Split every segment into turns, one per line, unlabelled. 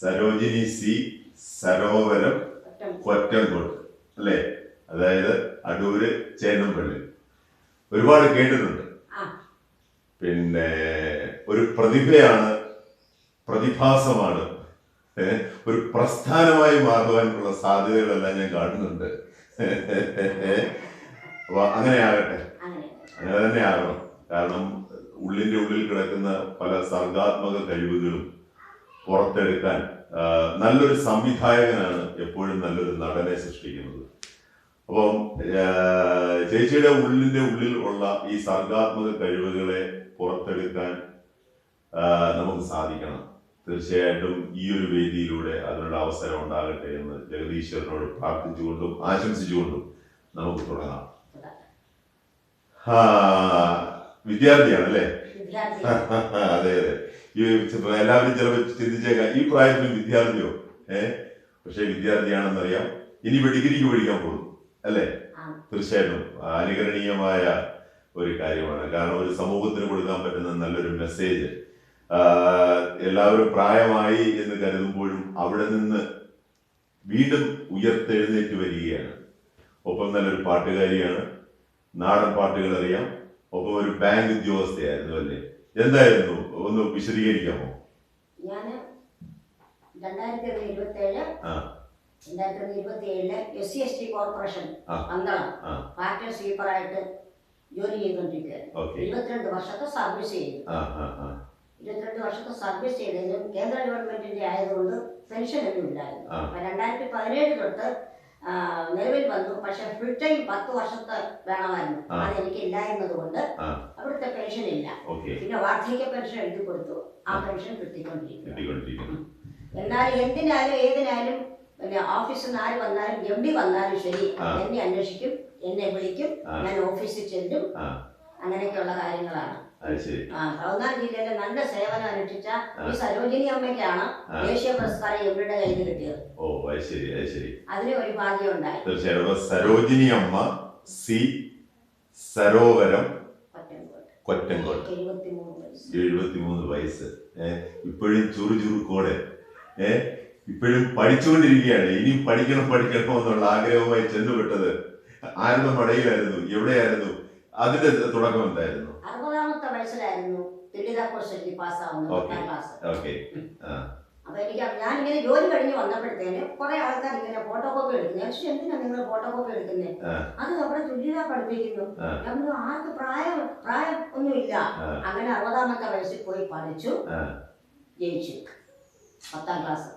Sarojini C, Sarovaram, കൊറ്റംകോട്ട് അല്ലേ? അതായത് അടൂര്, ചേന്നമ്പള്ളി. ഒരുപാട് കേട്ടിട്ടുണ്ട്. പിന്നെ ഒരു പ്രതിഭയാണ്, പ്രതിഭാസമാണ്, ഒരു പ്രസ്ഥാനമായി മാറുവാനുള്ള സാധ്യതകളെല്ലാം ഞാൻ കാണുന്നുണ്ട്. അപ്പൊ അങ്ങനെ ആകട്ടെ, അങ്ങനെ തന്നെ ആകണം. കാരണം ഉള്ളിന്റെ ഉള്ളിൽ കിടക്കുന്ന പല സർഗാത്മക കഴിവുകളും പുറത്തെടുക്കാൻ നല്ലൊരു സംവിധായകനാണ് എപ്പോഴും നല്ലൊരു നടനെ സൃഷ്ടിക്കുന്നത്. അപ്പം ചേച്ചിയുടെ ഉള്ളിന്റെ ഉള്ളിൽ ഉള്ള ഈ സർഗാത്മക കഴിവുകളെ പുറത്തെടുക്കാൻ നമുക്ക് സാധിക്കണം. തീർച്ചയായിട്ടും ഈ ഒരു വേദിയിലൂടെ അതിനുള്ള അവസരം ഉണ്ടാകട്ടെ എന്ന് ജഗദീശ്വരനോട് പ്രാർത്ഥിച്ചുകൊണ്ടും ആശംസിച്ചുകൊണ്ടും നമുക്ക് തുടങ്ങാം. വിദ്യാർത്ഥിയാണ് അല്ലേ? അതെ അതെ. ഈ എല്ലാവരും ചിലപ്പോൾ ചിന്തിച്ചേക്കാം ഈ പ്രായത്തിലും വിദ്യാർത്ഥിയോ? പക്ഷെ വിദ്യാർത്ഥിയാണെന്നറിയാം. ഇനി ഡിഗ്രിക്ക് പഠിക്കാൻ പോകുന്നു അല്ലേ? തീർച്ചയായിട്ടും അനുകരണീയമായ ഒരു കാര്യമാണ്. കാരണം ഒരു സമൂഹത്തിന് കൊടുക്കാൻ പറ്റുന്ന നല്ലൊരു മെസ്സേജ്. എല്ലാവരും പ്രായമായി എന്ന് കരുതുമ്പോഴും അവിടെ നിന്ന് വീണ്ടും ഉയർത്തെഴുന്നേറ്റ് വരികയാണ്. ഒപ്പം നല്ലൊരു പാട്ടുകാരിയാണ്, നാടൻ പാട്ടുകൾ അറിയാം, ഒപ്പം ഒരു ബാങ്ക് ഉദ്യോഗസ്ഥയായിരുന്നു അല്ലേ? എന്തായിരുന്നു, ഒന്ന് വിശദീകരിക്കാമോ?
ഞാൻ 2027 SC/ST കോർപ്പറേഷൻ പന്തളം പാർട്ടി സ്വീപ്പറായിട്ട് ജോലി ചെയ്തുകൊണ്ടിരിക്കുകയായിരുന്നു. 22 വർഷത്തെ സർവീസ് ചെയ്തു. 22 വർഷത്തെ സർവീസ് ചെയ്തതിലും കേന്ദ്ര ഗവൺമെന്റിന്റെ ആയതുകൊണ്ട് പെൻഷൻ ഒന്നും ഇല്ലായിരുന്നു. 2017 തൊട്ട് നിലവിൽ വന്നു. പക്ഷെ ഫുൾ ടൈം 10 വർഷത്തെ വേണമായിരുന്നു. അത് എനിക്ക് ഇല്ലായിരുന്നത് കൊണ്ട് അവിടുത്തെ പെൻഷൻ ഇല്ല. പിന്നെ വാർദ്ധക്യ പെൻഷൻ എഴുതി കൊടുത്തു. ആ പെൻഷൻ കിട്ടിക്കൊണ്ടിരിക്കുന്നു. എന്നാൽ എന്തിനാലും ഏതിനാലും പിന്നെ ഓഫീസിൽ നിന്ന് ആര് വന്നാലും MD വന്നാലും ശരി എന്നെ അന്വേഷിക്കും, എന്നെ വിളിക്കും, ഞാൻ ഓഫീസിൽ ചെല്ലും. അങ്ങനെയൊക്കെയുള്ള കാര്യങ്ങളാണ്. 14 ജില്ലയിലെ നല്ല സേവനം അനുഷ്ഠിച്ച ഈ സരോജിനി അമ്മയ്ക്കാണ് ദേശീയ പുരസ്കാരം ഇവരുടെ കയ്യിൽ കിട്ടിയത്. അതിന് ഒരു ഭാഗ്യം ഉണ്ടായി.
തീർച്ചയായിട്ടും സരോജിനി അമ്മ സി, സരോവരം, കൊറ്റംകോട്ട്. 73 വയസ്സ്. ഇപ്പോഴും ചുറുചുറുക്കോടെ ഇപ്പോഴും പഠിച്ചുകൊണ്ടിരിക്കുകയാണ്. ഇനിയും പഠിക്കണം എന്നുള്ള ആഗ്രഹവുമായി ചെന്നുപെട്ടത് ആരുടെ മടയിലായിരുന്നു, എവിടെയായിരുന്നു? അതിന്റെ തുടക്കം എന്തായിരുന്നു?
60ാമത്തെ വയസ്സിലായിരുന്നു തുല്യതാ കോഴ്സിൽ പാസ്സാവുന്നത്, 10ാം ക്ലാസ്. അപ്പൊ ഞാനിങ്ങനെ ജോലി കഴിഞ്ഞ് വന്നപ്പോഴത്തേന് കുറെ ആൾക്കാർ ഇങ്ങനെ ഫോട്ടോ കോപ്പി എടുക്കുന്നു. പക്ഷെ എന്തിനാ നിങ്ങൾ ഫോട്ടോ കോപ്പി എടുക്കുന്നത്? അത് അവിടെ തുല്യത പഠിപ്പിക്കുന്നു. നമ്മൾ ആർക്ക് പ്രായം ഒന്നുമില്ല. അങ്ങനെ 60ാമത്തെ വയസ്സിൽ പോയി പഠിച്ചു, ജയിച്ചു 10ാം ക്ലാസ്.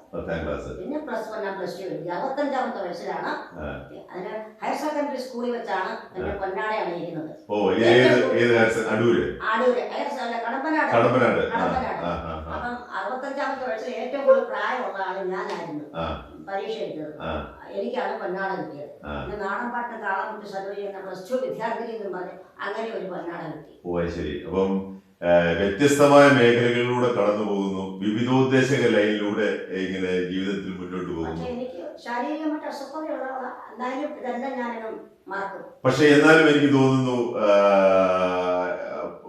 പിന്നെ +1 +2 എഴുതി. 65ാമത്തെ വയസ്സിലാണ് അതിന് ഹയർ സെക്കൻഡറി സ്കൂളിൽ വെച്ചാണ് എന്നെ പൊന്നാട അണിയിക്കുന്നത്. കടമ്പനാട്. അപ്പം 65ാമത്തെ വയസ്സിൽ ഏറ്റവും കൂടുതൽ പ്രായമുള്ള ആള് ഞാനായിരുന്നു. പരീക്ഷ എഴുതിയത് എനിക്കാണ് പൊന്നാട കിട്ടിയത്. പിന്നെ നാടൻ പാട്ട് കാളമുട്ട് സരോജി എന്ന +2 വിദ്യാർത്ഥി എന്നും പറഞ്ഞ് അങ്ങനെ ഒരു പൊന്നാട കിട്ടി.
വ്യത്യസ്തമായ മേഖലകളിലൂടെ കടന്നു പോകുന്നു, വിവിധോദ്ദേശക ലൈനിലൂടെ ഇങ്ങനെ ജീവിതത്തിൽ മുന്നോട്ട് പോകുന്നു. പക്ഷെ എന്നാലും എനിക്ക് തോന്നുന്നു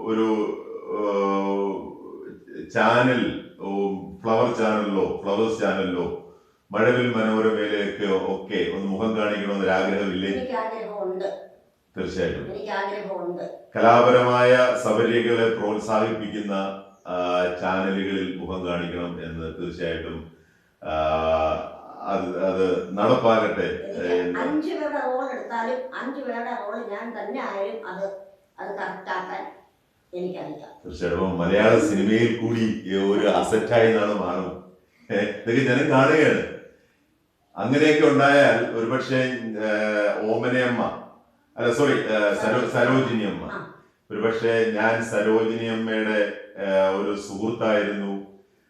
ഒരു ചാനൽ, ഫ്ലവേഴ്സ് ചാനലിലോ മഴവിൽ മനോരമയിലേക്ക് ഒക്കെ ഒന്ന് മുഖം കാണിക്കണമെന്നൊരു ആഗ്രഹമില്ലേ? തീർച്ചയായിട്ടും കലാപരമായ സബരികളെ പ്രോത്സാഹിപ്പിക്കുന്ന ചാനലുകളിൽ മുഖം കാണിക്കണം എന്ന് തീർച്ചയായിട്ടും അത് നടപ്പാകട്ടെ.
5 പേരുടെ റോൾ എടുത്താലും 5 പേരുടെ റോൾ ഞാൻ തന്നെ ആയാലും അത് കറക്റ്റാക്കാൻ എനിക്കറിയാം.
തീർച്ചയായിട്ടും മലയാള സിനിമയിൽ കൂടി ഒരു അസറ്റായി നാളെ മാറും. ഇതൊക്കെ ജനം കാണുകയാണ്. അങ്ങനെയൊക്കെ ഉണ്ടായാൽ ഒരുപക്ഷെ ഓമനയമ്മ, അല്ല സോറി, സരോജിനി അമ്മ, ഒരുപക്ഷെ ഞാൻ സരോജിനി അമ്മയുടെ ഒരു സുഹൃത്തായിരുന്നു,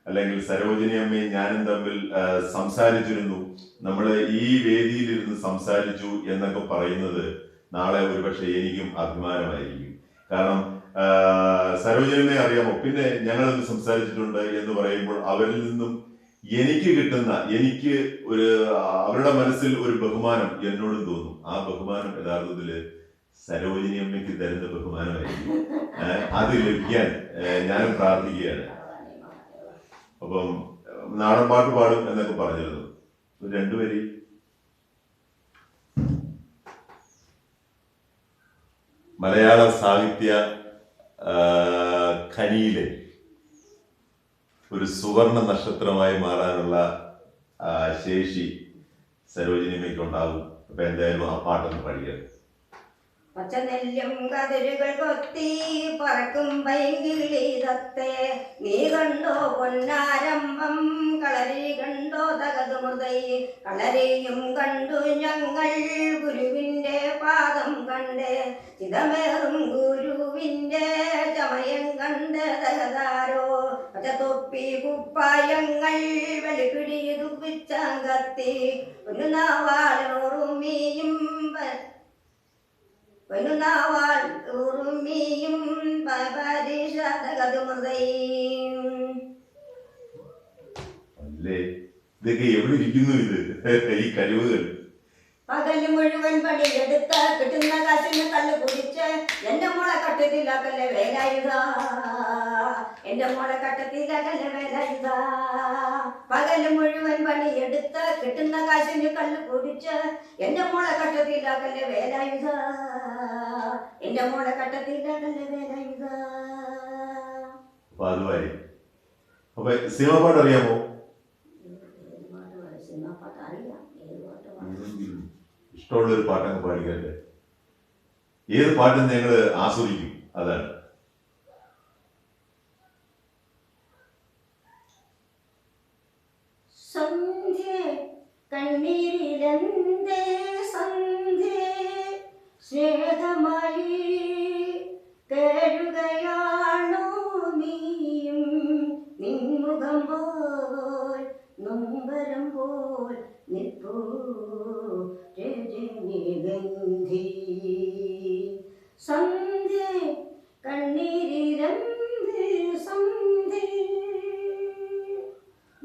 അല്ലെങ്കിൽ സരോജിനി അമ്മയും ഞാനും തമ്മിൽ സംസാരിച്ചിരുന്നു, നമ്മൾ ഈ വേദിയിലിരുന്ന് സംസാരിച്ചു എന്നൊക്കെ പറയുന്നത് നാളെ ഒരുപക്ഷെ എനിക്കും അഭിമാനമായിരിക്കും. കാരണം സരോജിനി അമ്മയെ അറിയാമോ? പിന്നെ ഞങ്ങളൊന്ന് സംസാരിച്ചിട്ടുണ്ട് എന്ന് പറയുമ്പോൾ അവരിൽ നിന്നും എനിക്ക് കിട്ടുന്ന, എനിക്ക് അവരുടെ മനസ്സിൽ ഒരു ബഹുമാനം എന്നോടും തോന്നും. ആ ബഹുമാനം യഥാർത്ഥത്തില് സരോജിനി അമ്മയ്ക്ക് തരുന്ന ബഹുമാനമായിരിക്കും. അത് ലഭിക്കാൻ ഞാൻ പ്രാർത്ഥിക്കുകയാണ്. അപ്പം നാടൻ പാട്ട് പാടും എന്നൊക്കെ പറഞ്ഞിരുന്നു. രണ്ടുപേര് മലയാള സാഹിത്യ ഖനിയിലെ ഒരു സുവർണ നക്ഷത്രമായി മാറാനുള്ള ശേഷി സരോജിനിയമ്മയ്ക്ക് ഉണ്ടാകും. അപ്പൊ എന്തായാലും ആ പാട്ടൊന്ന് പഠിക്കാം.
പച്ചനെല്ലും കതിരുകൾ കൊത്തി പറക്കും പൈങ്കിളി തത്തെ, നീ കണ്ടോ പൊന്നാരംഭം കളരി കണ്ടോ തകതുമൃതൈ, കളരിയും കണ്ടു ഞങ്ങൾ ഗുരുവിന്റെ പാദം കണ്ട്, ചിതമേറും ഗുരുവിന്റെ ചമയം കണ്ട് തകതാരോ, പച്ചത്തൊപ്പി കുപ്പായങ്ങൾ വെളിപ്പിടി തുപ്പിച്ചങ്കത്തി, ഒരു നാവാളോറുമിയും ഉറുമിയും
അല്ലേ, ഇതൊക്കെ എവിടെ ഇരിക്കുന്നു ഈ കഴിവുകൾ?
പകല് മുഴുവൻ പണിയെടുത്ത് കിട്ടുന്ന കാശിന് കല്ല് കുടിച്ച് എന്റെ മോളെ കട്ടത്തിലാക്കല്ലേ വേലായുധ, എന്റെ മോളെ കട്ടത്തിലാക്കല്ലേ വേലായുധ. പകല് മുഴുവൻ പണിയെടുത്ത് കിട്ടുന്ന കാശിന് കല്ല് കുടിച്ച് എന്റെ മോളെ കട്ടത്തിലാക്കല്ലേ വേലായുധ, എന്റെ മോളെ കട്ടത്തിലാക്കല്ലേ വേലായുധ.
അപ്പൊ സിനിമ പാട്ട് അറിയാമോ?
സിനിമ പാട്ട് അറിയാം.
ഇഷ്ടമുള്ളൊരു പാട്ടങ്ങ് പാടിക്കല്ലേ. ഏത് പാട്ടും ഞങ്ങള് ആസ്വദിക്കും, അതാണ്.
സന്ധ്യേ കണ്ണീരിലെന്തേ സന്ധ്യേ സ്നേഹമായി കേഴുകയാണോ നീയും, നിൻമുഖം പോൽ നൊമ്പരം പോൽ നിൽപ്പൂ രജനിഗന്ധി. സന്ധ്യേ കണ്ണീരിലെന്തേ സന്ധ്യേ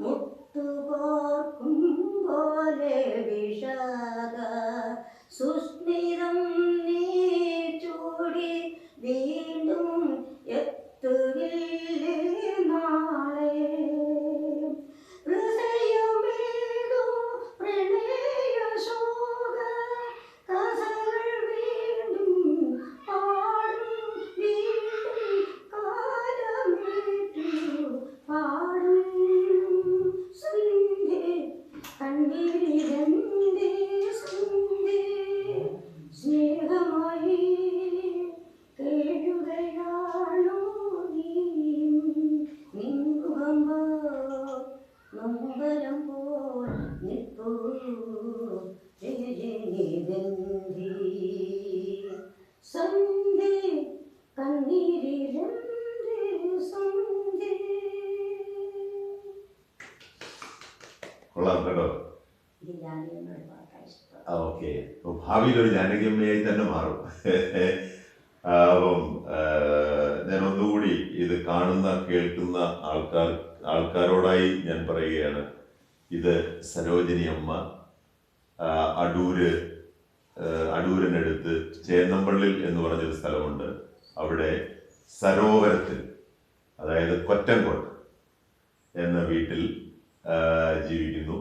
മുത്തുകോർക്കും പോലെ വിഷാദ സുസ്മിതം നീ ചൂടി വീണ്ടും എത്തുകില്ലേ നാളെ, ഹൃദയമേതോ പ്രണയശോക കഥകൾ വീണ്ടും പാടും, വീണ്ടും കാലമേറ്റു പാടും. സന്ധ്യേ കണ്ണീരിലെന്തേ സന്ധ്യേ സ്നേഹമായി കേഴുകയാണോ നീയും, നിൻമുഖം പോൽ നൊമ്പരം പോൽ നിൽപ്പൂ രജനിഗന്ധി. സന്ധ്യേ കണ്ണീരിലെന്തേ സന്ധ്യേ.
കൊള്ളാം കേട്ടോ.
ഇത് ജാനകിയമ്മയുടെ പാട്ടാണ് ഇഷ്ടം.
ഓക്കെ, അപ്പൊ ഭാവിയിൽ ഒരു ജാനകിയമ്മയായി തന്നെ മാറും. അപ്പം ഞാൻ ഒന്നുകൂടി ഇത് കാണുന്ന കേൾക്കുന്ന ആൾക്കാരോടായി ഞാൻ പറയുകയാണ്, ഇത് സരോജിനി അമ്മ അടൂരിനടുത്ത് ചേന്നമ്പള്ളിൽ എന്ന് പറഞ്ഞൊരു സ്ഥലമുണ്ട്. അവിടെ സരോവരത്തിൽ, അതായത് കൊറ്റംകോട്ട് എന്ന വീട്ടിൽ ജീവിക്കുന്നു.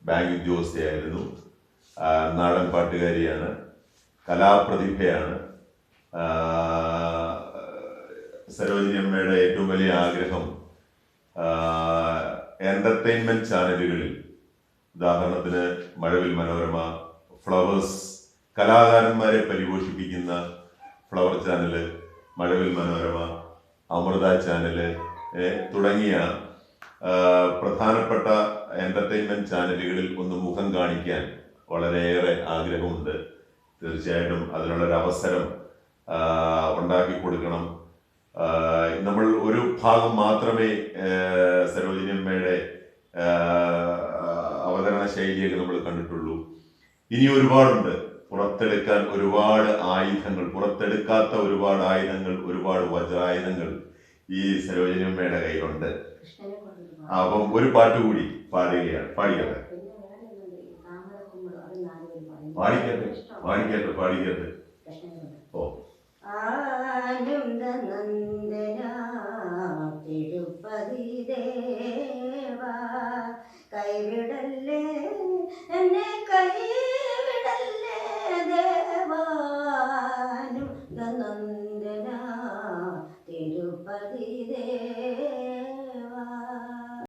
ബാങ്ക് ഉദ്യോഗസ്ഥയായിരുന്നു, നാടൻ പാട്ടുകാരിയാണ്, കലാപ്രതിഭയാണ്. സരോജിനി അമ്മയുടെ ഏറ്റവും വലിയ ആഗ്രഹം എന്റർടൈൻമെന്റ് ചാനലുകളിൽ, ഉദാഹരണത്തിന് മഴവിൽ മനോരമ, ഫ്ലവേഴ്സ്, കലാകാരന്മാരെ പരിപോഷിപ്പിക്കുന്ന flower channel, Mazhavil Manorama, Amrita channel തുടങ്ങിയ പ്രധാനപ്പെട്ട എന്റർടൈൻമെന്റ് ചാനലുകളിൽ ഒന്ന് മുഖം കാണിക്കാൻ വളരെയേറെ ആഗ്രഹമുണ്ട്. തീർച്ചയായിട്ടും അതിനുള്ളൊരു അവസരം ഉണ്ടാക്കി കൊടുക്കണം. നമ്മൾ ഒരു ഭാഗം മാത്രമേ സരോജിനി അമ്മയുടെ അവതരണ ശൈലിയൊക്കെ നമ്മൾ കണ്ടിട്ടുള്ളൂ. ഇനി ഒരുപാടുണ്ട് പുറത്തെടുക്കാൻ, ഒരുപാട് ആയുധങ്ങൾ, പുറത്തെടുക്കാത്ത ഒരുപാട് ആയുധങ്ങൾ, ഒരുപാട് വജ്രായുധങ്ങൾ ഈ സരോജിനി അമ്മയുടെ കയ്യിലുണ്ട്. അപ്പം ഒരു പാട്ട് കൂടി പാടുകയാണ്. പാടിക്കട്ടെ പാടിക്കട്ടെ പാടിക്കട്ടെ പാടിക്കട്ടെ. ഓ
ആനന്ദനന്ദന തിരുപ്പതി ദേവ